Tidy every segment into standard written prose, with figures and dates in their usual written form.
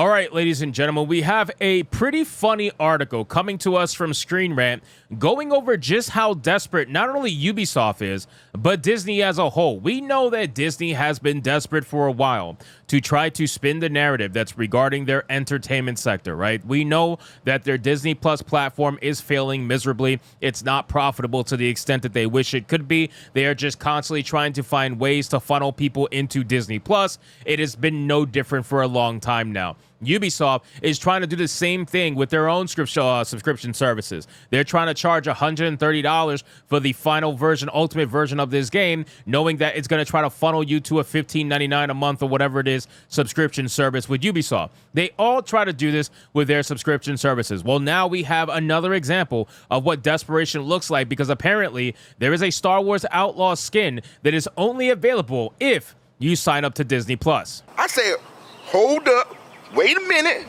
All right, ladies and gentlemen, we have a pretty funny article coming to us from Screen Rant going over just how desperate not only Ubisoft is, but Disney as a whole. We know that Disney has been desperate for a while to try to spin the narrative that's regarding their entertainment sector, right? We know that their Disney Plus platform is failing miserably. It's not profitable to the extent that they wish it could be. They are just constantly trying to find ways to funnel people into Disney Plus. It has been no different for a long time now. Ubisoft is trying to do the same thing with their own subscription services. They're trying to charge $130 for the final version, ultimate version of this game, knowing that it's going to try to funnel you to a $15.99 a month or whatever it is subscription service with Ubisoft. They all try to do this with their subscription services. Well, now we have another example of what desperation looks like, because apparently there is a Star Wars Outlaws skin that is only available if you sign up to Disney Plus. I said, hold up. Wait a minute.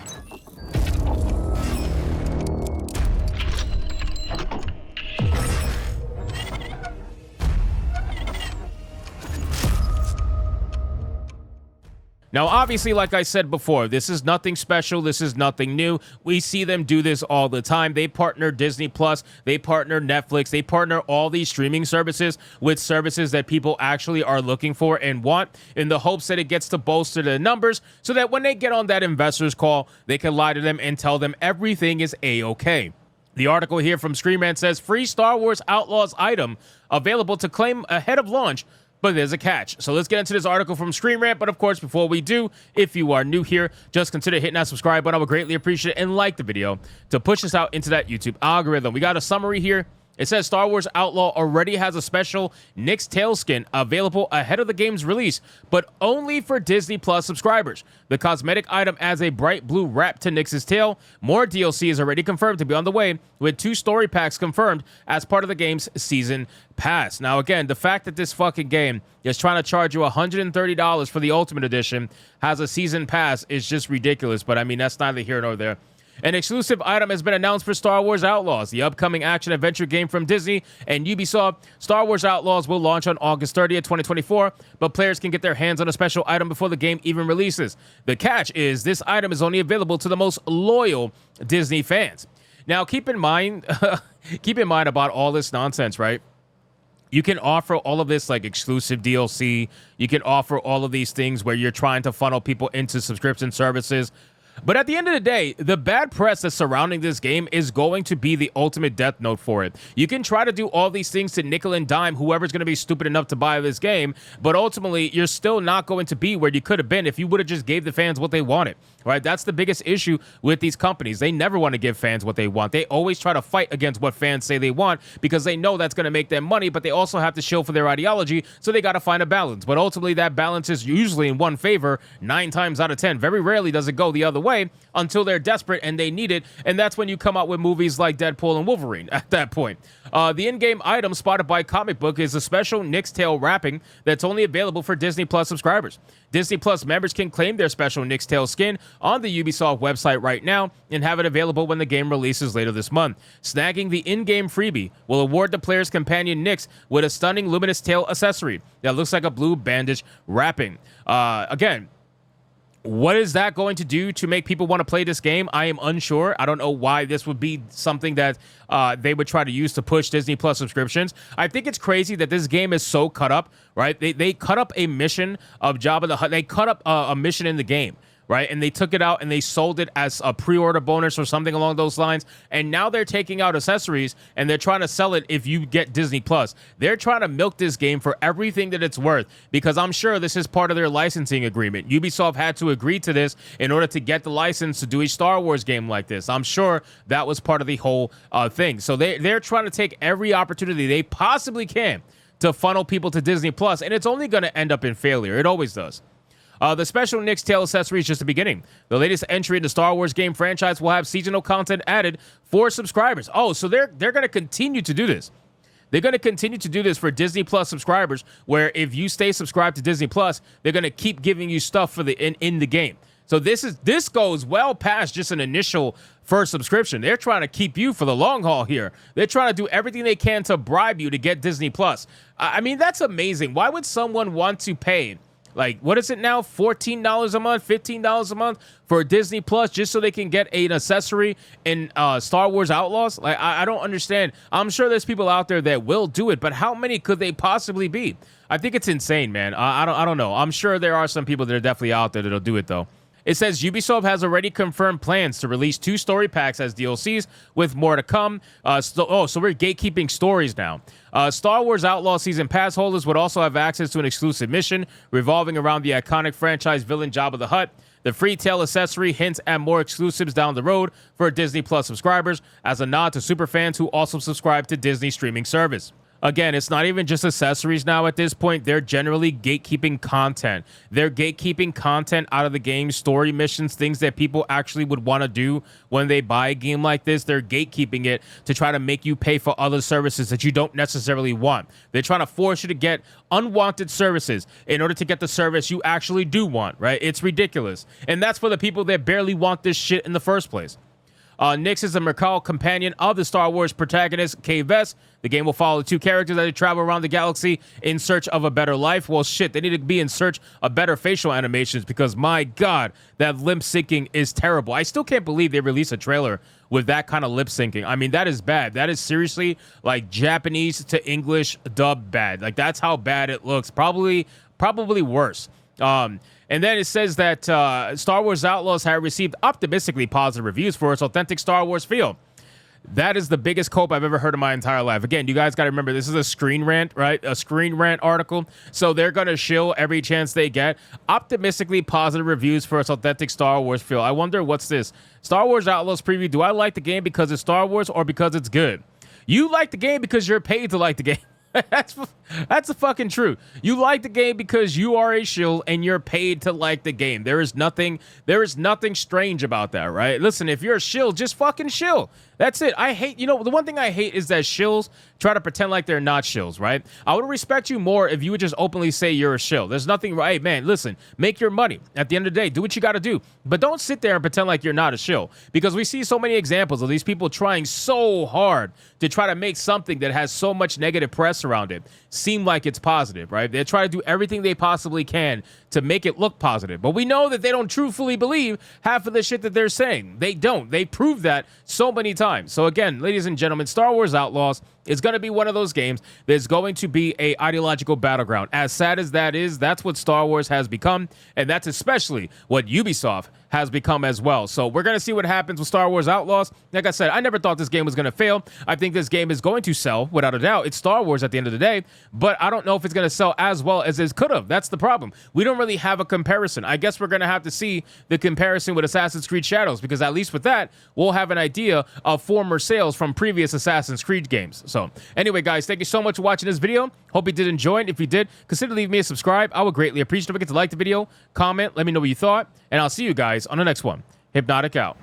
Now, obviously, like I said before, this is nothing special. This is nothing new. We see them do this all the time. They partner Disney Plus, they partner Netflix, they partner all these streaming services with services that people actually are looking for and want, in the hopes that it gets to bolster the numbers so that when they get on that investors call, they can lie to them and tell them everything is A-okay. The article here from Screen Rant says, free Star Wars Outlaws item available to claim ahead of launch. But there's a catch. So let's get into this article from Screen Rant. But of course, before we do, if you are new here, just consider hitting that subscribe button. I would greatly appreciate it, and like the video to push us out into that YouTube algorithm. We got a summary here. It says Star Wars Outlaw already has a special Nick's tail skin available ahead of the game's release, but only for Disney Plus subscribers. The cosmetic item adds a bright blue wrap to Nick's tail. More DLC is already confirmed to be on the way, with 2 story packs confirmed as part of the game's season pass. Now, again, the fact that this fucking game is trying to charge you $130 for the Ultimate Edition, has a season pass, is just ridiculous. But I mean, that's neither here nor there. An exclusive item has been announced for Star Wars Outlaws, the upcoming action-adventure game from Disney and Ubisoft. Star Wars Outlaws will launch on August 30th, 2024, but players can get their hands on a special item before the game even releases. The catch is this item is only available to the most loyal Disney fans. Now, keep in mind about all this nonsense, right? You can offer all of this like exclusive DLC. You can offer all of these things where you're trying to funnel people into subscription services. But at the end of the day, the bad press that's surrounding this game is going to be the ultimate death note for it. You can try to do all these things to nickel and dime whoever's going to be stupid enough to buy this game, but ultimately, you're still not going to be where you could have been if you would have just gave the fans what they wanted, right? That's the biggest issue with these companies. They never want to give fans what they want. They always try to fight against what fans say they want because they know that's going to make them money, but they also have to show for their ideology, so they got to find a balance. But ultimately, that balance is usually in one favor 9 times out of 10. Very rarely does it go the other way until they're desperate and they need it, and that's when you come out with movies like Deadpool and Wolverine at that point. The in-game item spotted by Comic Book is a special Nick's tail wrapping that's only available for Disney Plus subscribers. Disney Plus members can claim their special Nick's tail skin on the Ubisoft website right now and have it available when the game releases later this month. Snagging the in-game freebie will award the player's companion Nick's with a stunning luminous tail accessory that looks like a blue bandage wrapping. Again, what is that going to do to make people want to play this game? I am unsure. I don't know why this would be something that they would try to use to push Disney Plus subscriptions. I think it's crazy that this game is so cut up, right? They cut up a mission of Jabba the Hutt. They cut up a mission in the game, right? And they took it out and they sold it as a pre-order bonus or something along those lines. And now they're taking out accessories and they're trying to sell it if you get Disney Plus. They're trying to milk this game for everything that it's worth, because I'm sure this is part of their licensing agreement. Ubisoft had to agree to this in order to get the license to do a Star Wars game like this. I'm sure that was part of the whole thing. So they're trying to take every opportunity they possibly can to funnel people to Disney Plus, and it's only going to end up in failure. It always does. The special Nick's tail accessory is just the beginning. The latest entry in the Star Wars game franchise will have seasonal content added for subscribers. Oh, so they're going to continue to do this. They're going to continue to do this for Disney Plus subscribers, where if you stay subscribed to Disney Plus, they're going to keep giving you stuff for the in the game. So this goes well past just an initial first subscription. They're trying to keep you for the long haul here. They're trying to do everything they can to bribe you to get Disney Plus. I mean, that's amazing. Why would someone want to pay like, what is it now? $14 a month, $15 a month for Disney Plus just so they can get an accessory in Star Wars Outlaws? Like, I don't understand. I'm sure there's people out there that will do it, but how many could they possibly be? I think it's insane, man. I don't know. I'm sure there are some people that are definitely out there that'll do it, though. It says Ubisoft has already confirmed plans to release 2 story packs as DLCs, with more to come. So we're gatekeeping stories now. Star Wars Outlaw Season Pass holders would also have access to an exclusive mission revolving around the iconic franchise villain Jabba the Hutt. The free tail accessory hints at more exclusives down the road for Disney Plus subscribers, as a nod to superfans who also subscribe to Disney streaming service. Again, it's not even just accessories now at this point. They're generally gatekeeping content. They're gatekeeping content out of the game, story missions, things that people actually would want to do when they buy a game like this. They're gatekeeping it to try to make you pay for other services that you don't necessarily want. They're trying to force you to get unwanted services in order to get the service you actually do want, right? It's ridiculous. And that's for the people that barely want this shit in the first place. Nyx is a Mercall companion of the Star Wars protagonist, Kay Vess. The game will follow 2 characters as they travel around the galaxy in search of a better life. Well, shit, they need to be in search of better facial animations because, my God, that lip syncing is terrible. I still can't believe they released a trailer with that kind of lip syncing. I mean, that is bad. That is seriously like Japanese to English dub bad. Like, that's how bad it looks. Probably worse. And then it says that Star Wars Outlaws have received optimistically positive reviews for its authentic Star Wars feel. That is the biggest cope I've ever heard in my entire life. Again, you guys got to remember, this is a Screen Rant, right? A Screen Rant article. So they're going to shill every chance they get. Optimistically positive reviews for its authentic Star Wars feel. I wonder, what's this? Star Wars Outlaws preview. Do I like the game because it's Star Wars or because it's good? You like the game because you're paid to like the game. That's the fucking truth. You like the game because you are a shill and you're paid to like the game. There is nothing strange about that, right? Listen, if you're a shill, just fucking shill. That's it. I hate, the one thing I hate is that shills try to pretend like they're not shills, right? I would respect you more if you would just openly say you're a shill. There's nothing right, man. Listen, make your money. At the end of the day, do what you got to do. But don't sit there and pretend like you're not a shill, because we see so many examples of these people trying so hard to try to make something that has so much negative press around it seem like it's positive, right? They try to do everything they possibly can to make it look positive. But we know that they don't truthfully believe half of the shit that they're saying. They don't. They proved that so many times. So again, ladies and gentlemen, Star Wars Outlaws is going to be one of those games that's going to be a ideological battleground. As sad as that is, that's what Star Wars has become, and that's especially what Ubisoft has become as well. So we're going to see what happens with Star Wars Outlaws. Like I said, I never thought this game was going to fail. I think this game is going to sell, without a doubt. It's Star Wars at the end of the day, but I don't know if it's going to sell as well as it could have. That's the problem. We don't really have a comparison. I guess we're going to have to see the comparison with Assassin's Creed Shadows, because at least with that, we'll have an idea of former sales from previous Assassin's Creed games. So anyway, guys, thank you so much for watching this video. Hope you did enjoy it. If you did, consider leaving me a subscribe. I would greatly appreciate it. Don't forget to like the video, comment, let me know what you thought, and I'll see you guys on the next one. Hypnotic out.